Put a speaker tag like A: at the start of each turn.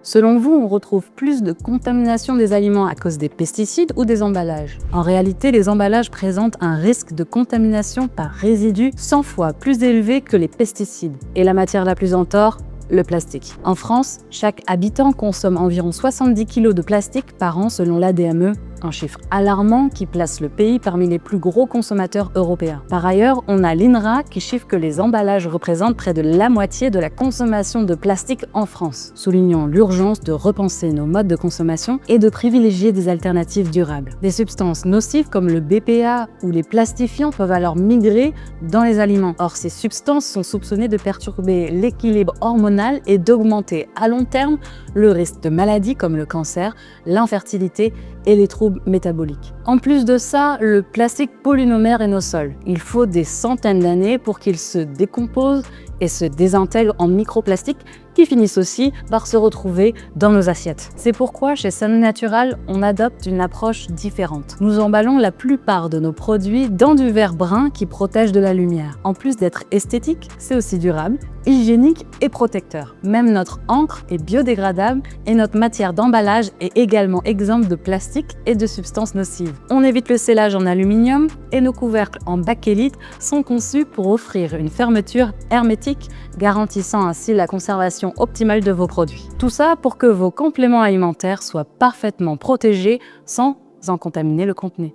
A: Selon vous, on retrouve plus de contamination des aliments à cause des pesticides ou des emballages? En réalité, les emballages présentent un risque de contamination par résidus 100 fois plus élevé que les pesticides. Et la matière la plus en tort? Le plastique. En France, chaque habitant consomme environ 70 kg de plastique par an selon l'ADME, un chiffre alarmant qui place le pays parmi les plus gros consommateurs européens. Par ailleurs, on a l'INRA qui chiffre que les emballages représentent près de la moitié de la consommation de plastique en France, soulignant l'urgence de repenser nos modes de consommation et de privilégier des alternatives durables. Des substances nocives comme le BPA ou les plastifiants peuvent alors migrer dans les aliments. Or, ces substances sont soupçonnées de perturber l'équilibre hormonal et d'augmenter à long terme le risque de maladies comme le cancer, l'infertilité et les troubles métaboliques. En plus de ça, le plastique pollue nos mers et nos sols. Il faut des centaines d'années pour qu'il se décompose et se désintègre en microplastiques qui finissent aussi par se retrouver dans nos assiettes. C'est pourquoi chez Sun Natural, on adopte une approche différente. Nous emballons la plupart de nos produits dans du verre brun qui protège de la lumière. En plus d'être esthétique, c'est aussi durable, hygiénique et protecteur. Même notre encre est biodégradable et notre matière d'emballage est également exempte de plastique et de substances nocives. On évite le scellage en aluminium et nos couvercles en bakélite sont conçus pour offrir une fermeture hermétique, garantissant ainsi la conservation optimale de vos produits. Tout ça pour que vos compléments alimentaires soient parfaitement protégés sans en contaminer le contenu.